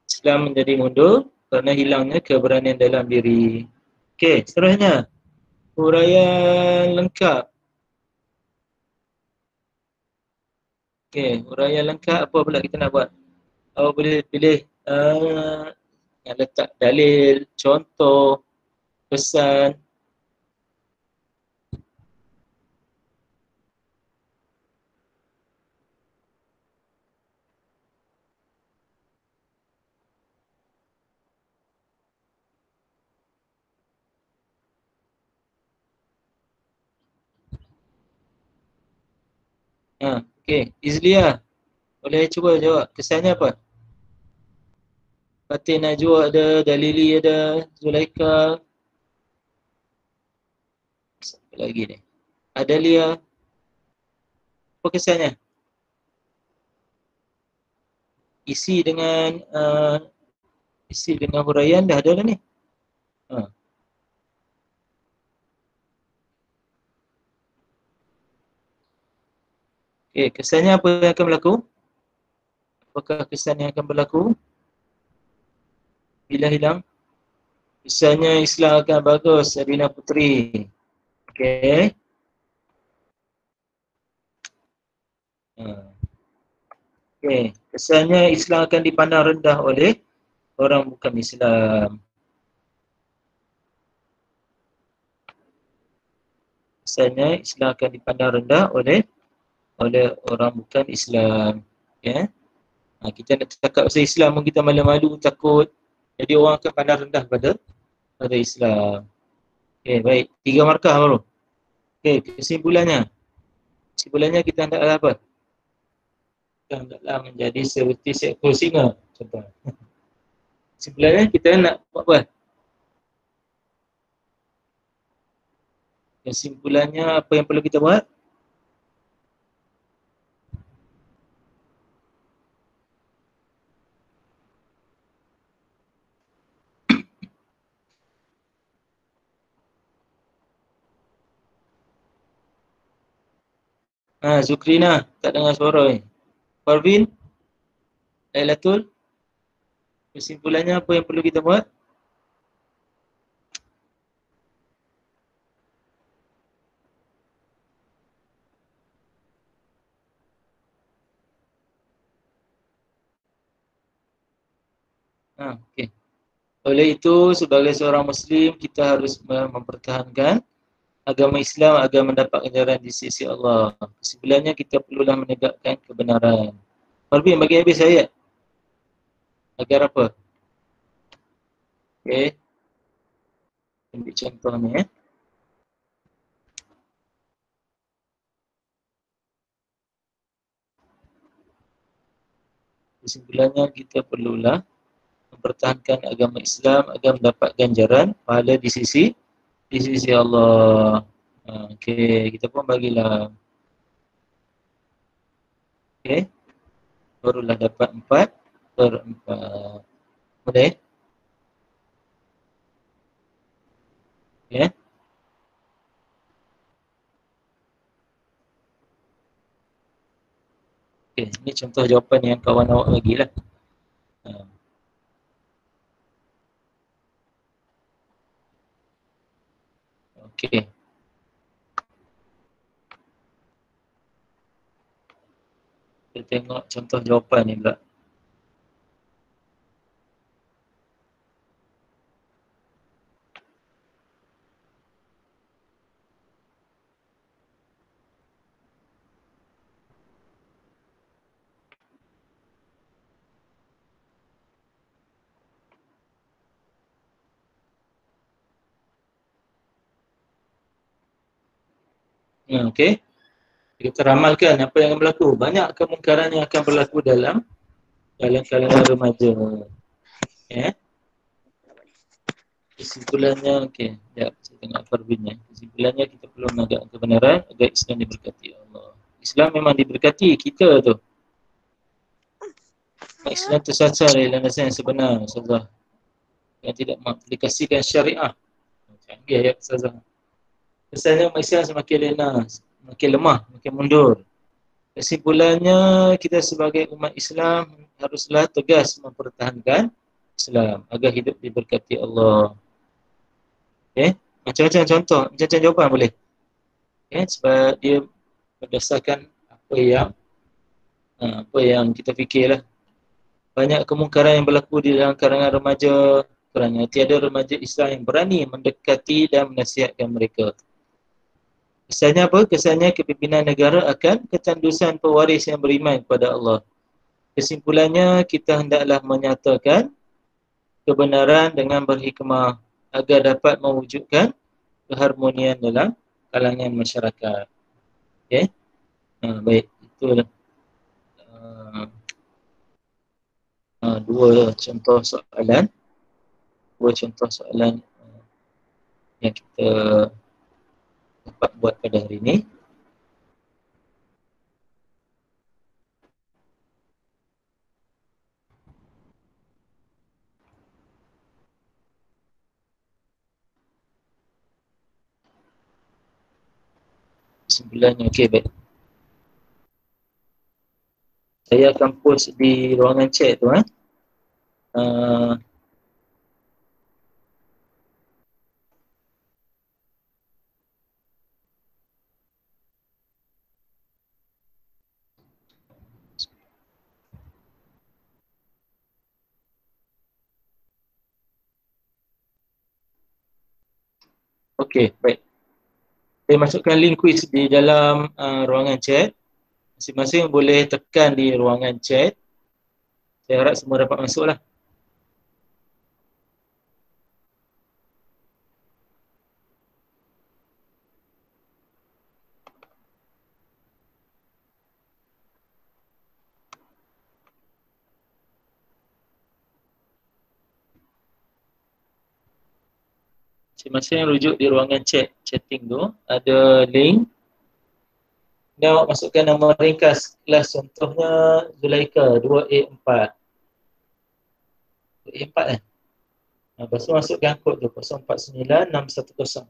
Islam menjadi mundur kerana hilangnya keberanian dalam diri. Okey, seterusnya. Huraian lengkap. Okey, huraian lengkap apa pula kita nak buat? Boleh pilih yang letak dalil, contoh, pesan. Okey, Izlia. Boleh cuba jawab. Kesannya apa? Fatih Najwa ada, Dalili ada, Zulaika. Siapa lagi ni? Adalia. Apa kesannya? Isi dengan huraian dah ada dah ni. Okey, kesannya apa yang akan berlaku? Apakah kesan yang akan berlaku bila hilang? Kesannya Islam akan bagus, Sabina Putri. Okey. Okey, kesannya Islam akan dipandang rendah oleh orang bukan Islam. Kesannya Islam akan dipandang rendah oleh orang bukan Islam. Okay. Kita nak cakap pasal Islam pun kita malu-malu, takut. Jadi orang akan pandang rendah pada Islam. Okay, baik. 3 markah baru. Okay, kesimpulannya kita hendaklah apa? Kita hendaklah menjadi seperti seekor singa. Contoh. Kesimpulannya kita nak buat apa? Kesimpulannya apa yang perlu kita buat? Zukrina, tak dengar suara ni. Parvin, Lailatul, kesimpulannya apa yang perlu kita buat? Okey. Oleh itu, sebagai seorang Muslim, kita harus mempertahankan agama Islam agar mendapat ganjaran di sisi Allah. Kesimpulannya, kita perlulah menegakkan kebenaran. Parvin, bagi habis ayat. Agar apa? Okey. Ambil contoh ni. Kesimpulannya, kita perlulah mempertahankan agama Islam agar mendapat ganjaran pahala di sisi Allah. Okey, kita pun bagilah. Okey. Barulah dapat 4/4. Boleh? Ya. Okey, ini contoh jawapan yang kawan awak bagilah. Okey. Kita tengok contoh jawapan ni pula. Okey. Kita ramalkan apa yang akan berlaku. Banyak kemungkaran yang akan berlaku dalam kalangan remaja. Ya. Kesimpulannya, okey. Sekejap, saya tengok Parvinnya. Kesimpulannya, kita perlu menegakkan kebenaran agar Islam diberkati Allah. Islam memang diberkati kita tu. Islam tersasar dari landasan yang sebenar, Ustazah. Yang tidak mengaplikasikan syariah. Canggih ayat Ustazah. Kesannya umat Islam semakin lena, semakin lemah, semakin mundur. Kesimpulannya, kita sebagai umat Islam haruslah tegas mempertahankan Islam agar hidup diberkati Allah. Okay? Macam-macam contoh, macam-macam jawapan boleh. Okay? Sebab dia berdasarkan apa yang kita fikirlah. Banyak kemungkaran yang berlaku di dalam kalangan remaja kerana tiada remaja Islam yang berani mendekati dan menasihatkan mereka. Kesannya apa? Kesannya kepimpinan negara akan kecandusan pewaris yang beriman kepada Allah. Kesimpulannya, kita hendaklah menyatakan kebenaran dengan berhikmah agar dapat mewujudkan keharmonian dalam kalangan masyarakat. Okey. Baik, itu dua contoh soalan yang kita dapat buat pada hari ini. Kesimpulannya, okey, baik. Saya akan post di ruangan chat tu. Okey, baik. Saya masukkan link quiz di dalam ruangan chat. Masing-masing boleh tekan di ruangan chat. Saya harap semua dapat masuk lah. Masing-masing rujuk di ruangan chatting tu. Ada link. Dan awak masukkan nama ringkas kelas, contohnya Zulaika 2A4. 2A4 kan? Lepas tu masukkan kod tu 049610.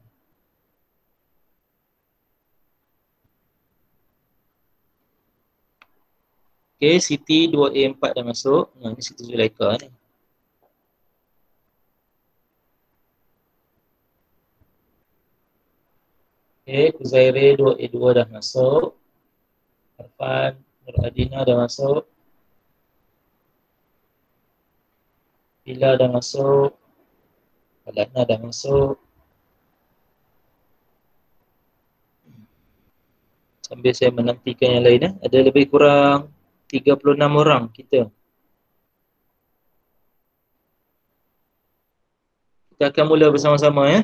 Okay, Siti 2A4 dah masuk. Ni Siti Zulaika ni. Okay, Kuzairi 2A2 dah masuk. Arfan, Nur Adina dah masuk. Bila dah masuk. Alana dah masuk. Sambil saya menantikan yang lain. Ada lebih kurang 36 orang kita. Kita akan mula bersama-sama ya.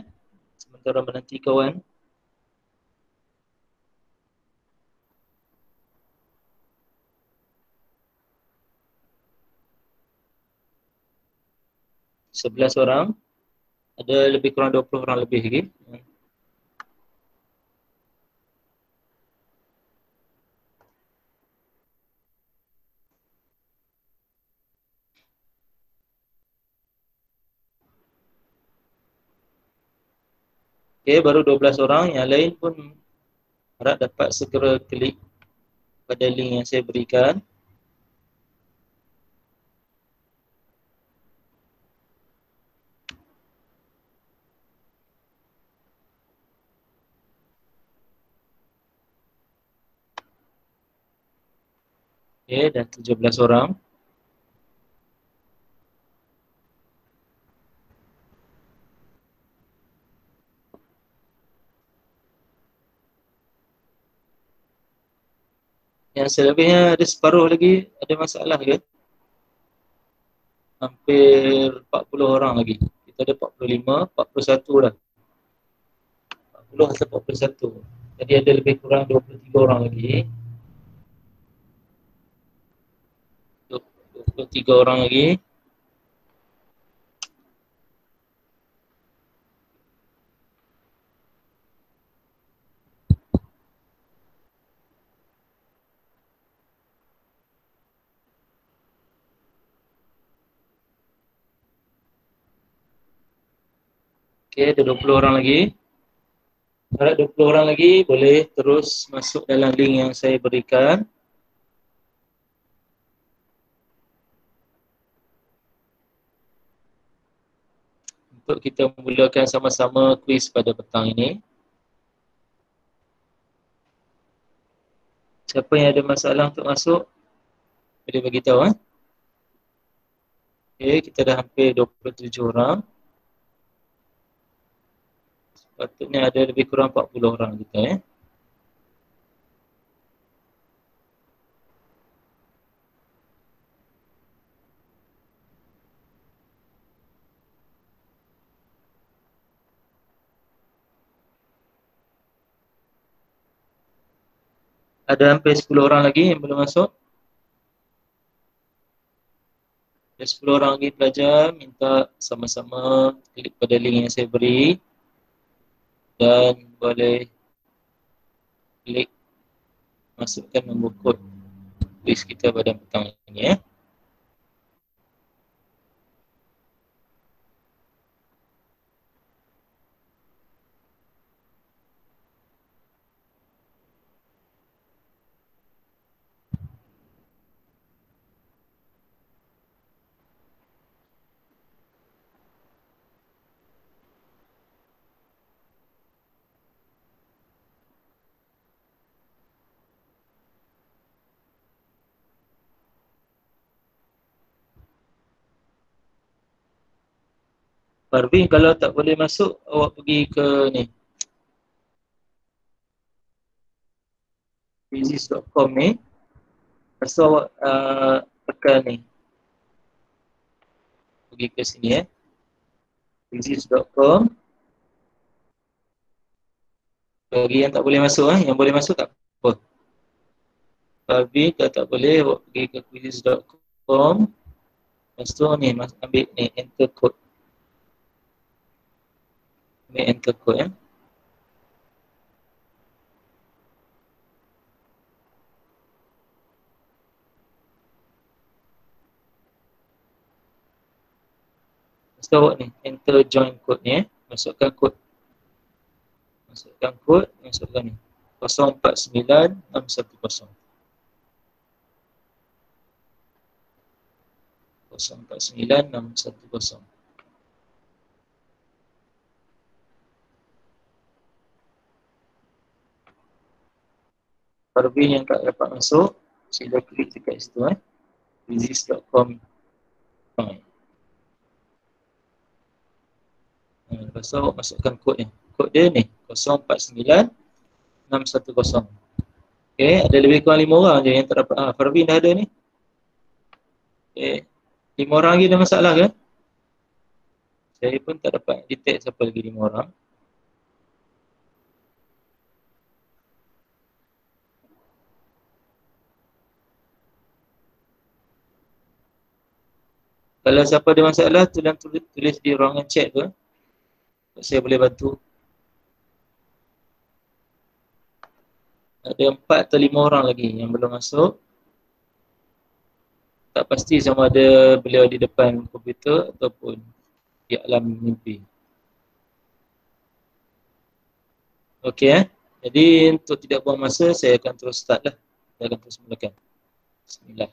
Sementara menanti kawan. Sebelas orang. Ada lebih kurang 20 orang lebih lagi. Okay, baru 12 orang. Yang lain pun harap dapat segera klik pada link yang saya berikan. Okay, dah 17 orang. Yang selebihnya ada separuh lagi, ada masalah ke? Hampir 40 orang lagi. Kita ada 45, 41 dah. 40 atau 41. Jadi ada lebih kurang 23 orang lagi. 23 orang lagi. Okay, ada 20 orang lagi. Harap 20 orang lagi boleh terus masuk dalam link yang saya berikan. Untuk kita mulakan sama-sama kuis pada petang ini. Siapa yang ada masalah untuk masuk, boleh bagi tahu. Okay, kita dah hampir 27 orang. Sepatutnya ada lebih kurang 40 orang kita. Ada hampir 10 orang lagi yang belum masuk. Ada 10 orang lagi pelajar, minta sama-sama klik pada link yang saya beri. Dan boleh klik masukkan nombor kod kuis kita pada petang ini . Parvin, kalau tak boleh masuk, awak pergi ke ni Quizizz.com ni. Lepas tu awak tekan ni, pergi ke sini Quizizz.com. Bagi yang tak boleh masuk yang boleh masuk tak apa. Parvin, kalau tak boleh, awak pergi ke Quizizz.com. Lepas tu ni, ambil ni, enter code. Ambil enter code Lepas tu awak ni, enter join code ni masukkan kod. Masukkan ni 049610. 049 610. Parvin yang tak dapat masuk, sila klik dekat situ resist.com. Lepas tu awak masukkan kod ni. Kod dia ni 049610. Okay, ada lebih kurang 5 orang je yang tak dapat. Parvin dah ada ni. Okay, 5 orang lagi ada masalah ke? Saya pun tak dapat detect siapa lagi 5 orang. Kalau siapa ada masalah, tulis di ruangan chat tu. Saya boleh bantu. Ada 4 atau 5 orang lagi yang belum masuk. Tak pasti sama ada beliau di depan komputer ataupun di alam mimpi. Okey Jadi untuk tidak buang masa, saya akan terus start lah. Saya akan terus mulakan. Bismillah.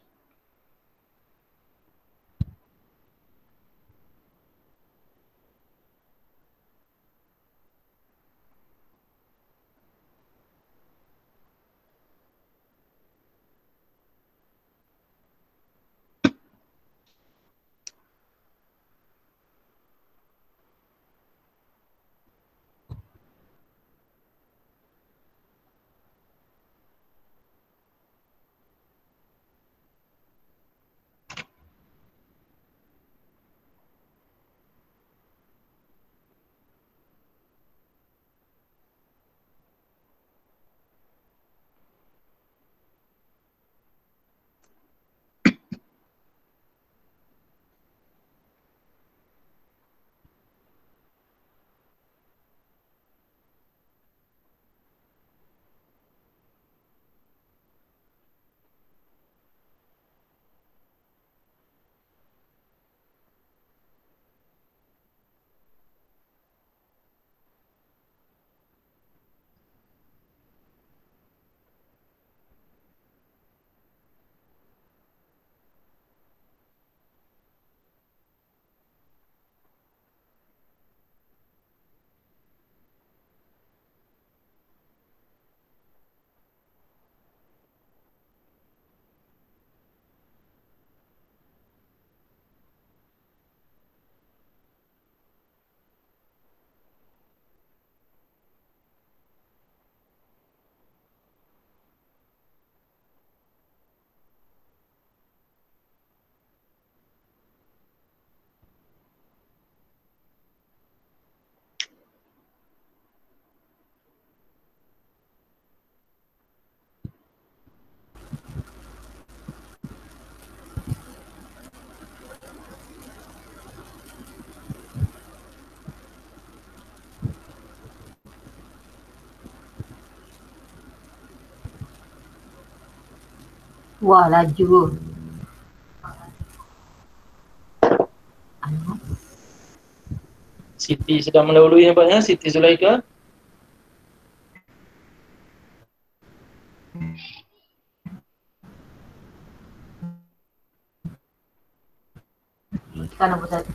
Wah, laju.
Siti sedang mendahului nampaknya, Siti Zulaika.
Tekan nombor 1.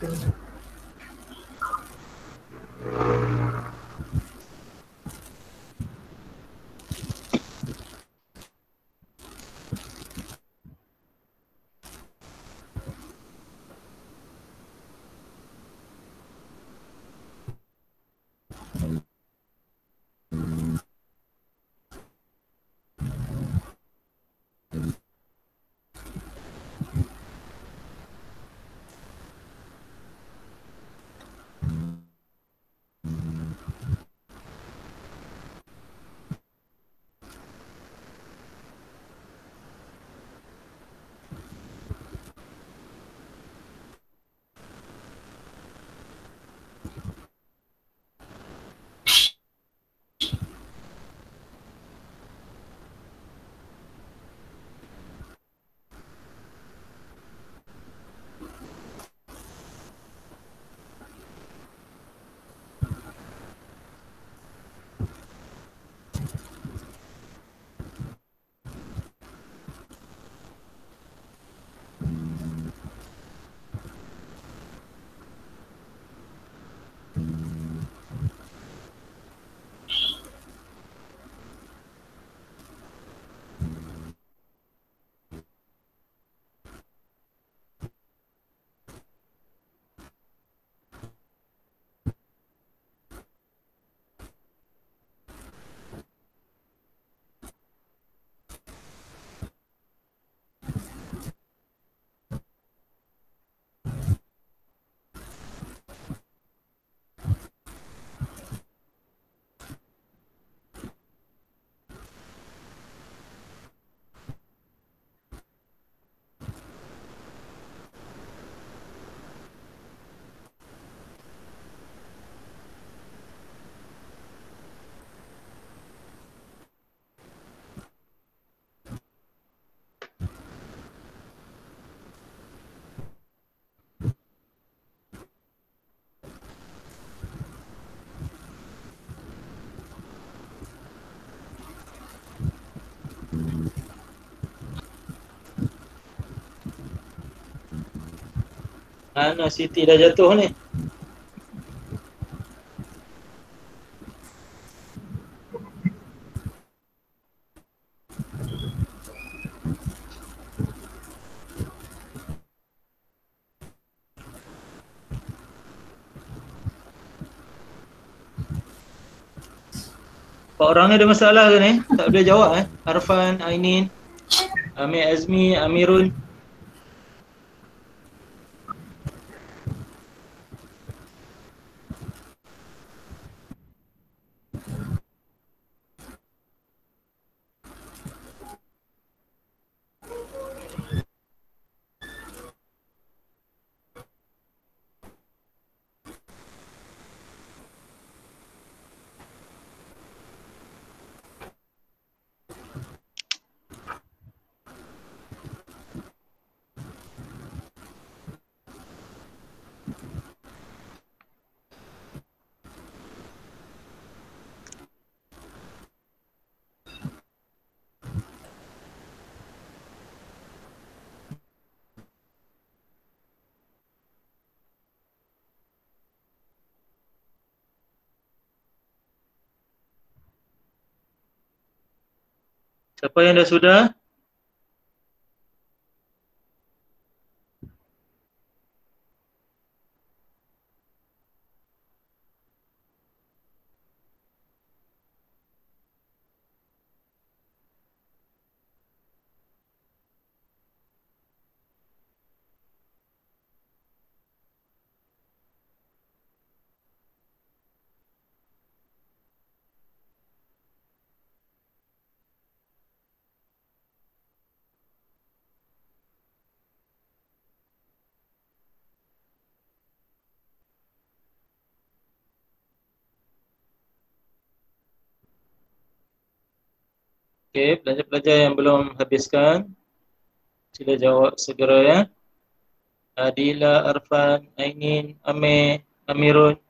Mana Siti dah jatuh ni? Empat orang ni ada masalah ke ni? Tak boleh jawab Arfan, Ainin, Amir Azmi, Amirul. Siapa yang dah sudah? Okey, pelajar-pelajar yang belum habiskan, sila jawab segera ya. Adila, Arfan, Ainin, Amir, Amirul.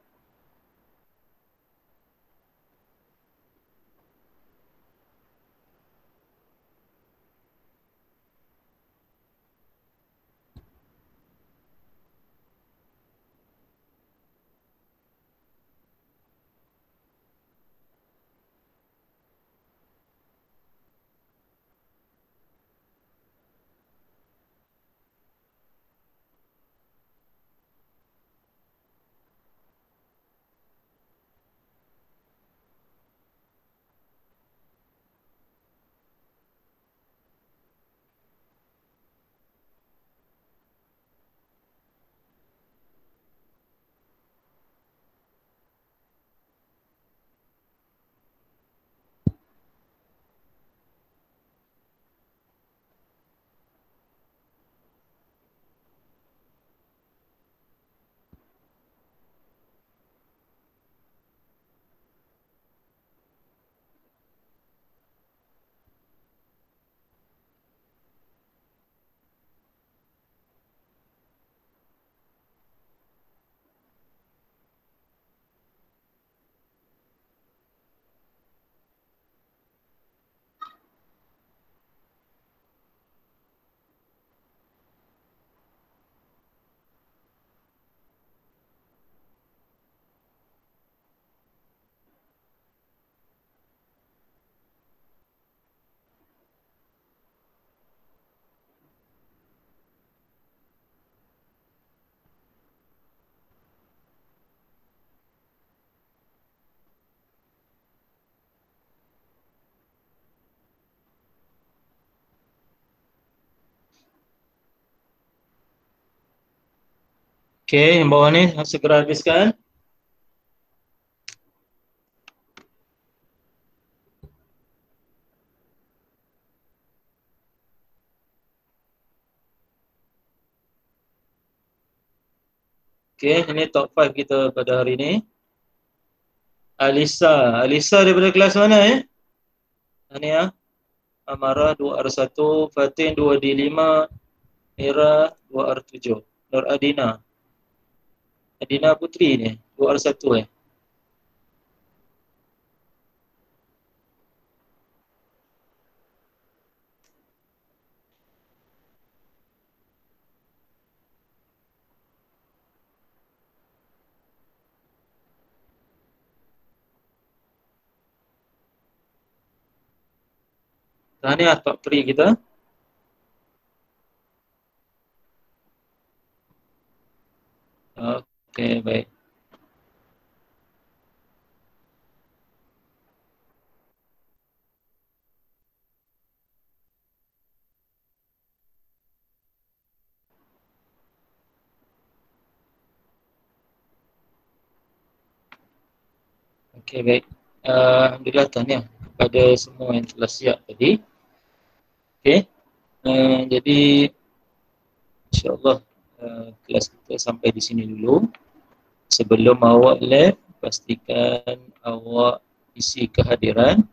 Okey, yang bawah ni segera habiskan. Okey, ini top 5 kita pada hari ini. Alisa, Alisa daripada kelas mana Ania, Amara 2R1, Fatin 2D5, Mira 2R7, Nur Adina. Adina Putri ni 2R1 . Tahniah top 3 kita. Okey, baik. Okey, baik. Alhamdulillah tahniah kepada semua yang telah siap tadi. Okey. Jadi insya-Allah kelas kita sampai di sini dulu. Sebelum awak live, pastikan awak isi kehadiran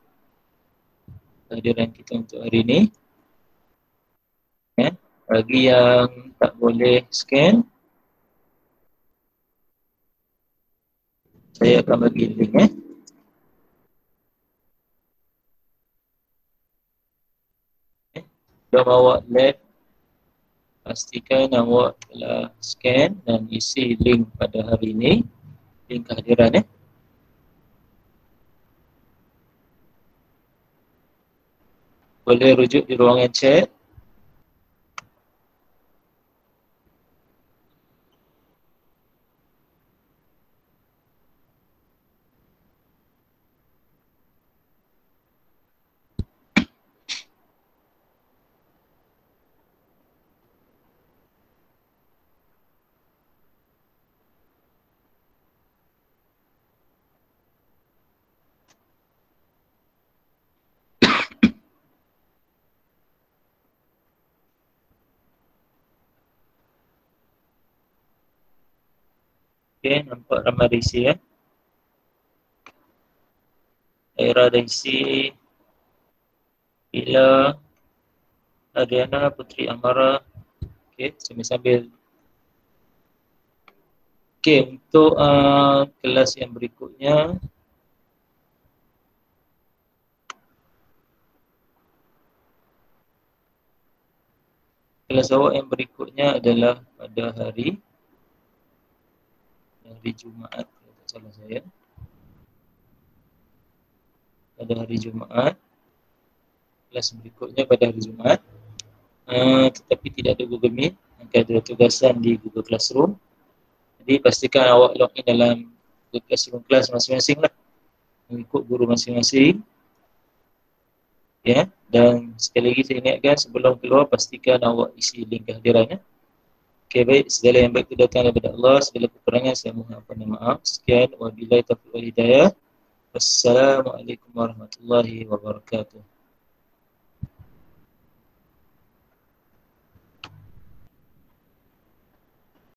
kita untuk hari ini. Ya. Bagi yang tak boleh scan, saya akan bagi link Sebelum awak live, pastikan awak telah scan dan isi link pada hari ini, link kehadiran Boleh rujuk di ruangan chat. Okey, nampak ramai dah isi Aira dah isi, Ila, Adriana, Putri Amara. Okey, sambil-sambil. Okey, untuk kelas yang berikutnya, kelas awak yang berikutnya adalah pada hari Jumaat, kalau tak salah saya. Pada hari Jumaat, kelas berikutnya pada hari Jumaat. Tetapi tidak ada Google Meet, akan ada tugasan di Google Classroom. Jadi pastikan awak login dalam Google Classroom kelas masing-masing lah, mengikut guru masing-masing. Ya, dan sekali lagi saya ingatkan sebelum keluar pastikan awak isi link kehadiran Okey, baik, segala yang baik itu datang daripada Allah, segala kekurangan saya mohon ampun dan maaf. Sekian, wabillahi taufiq wal hidayah. Wassalamualaikum warahmatullahi wabarakatuh.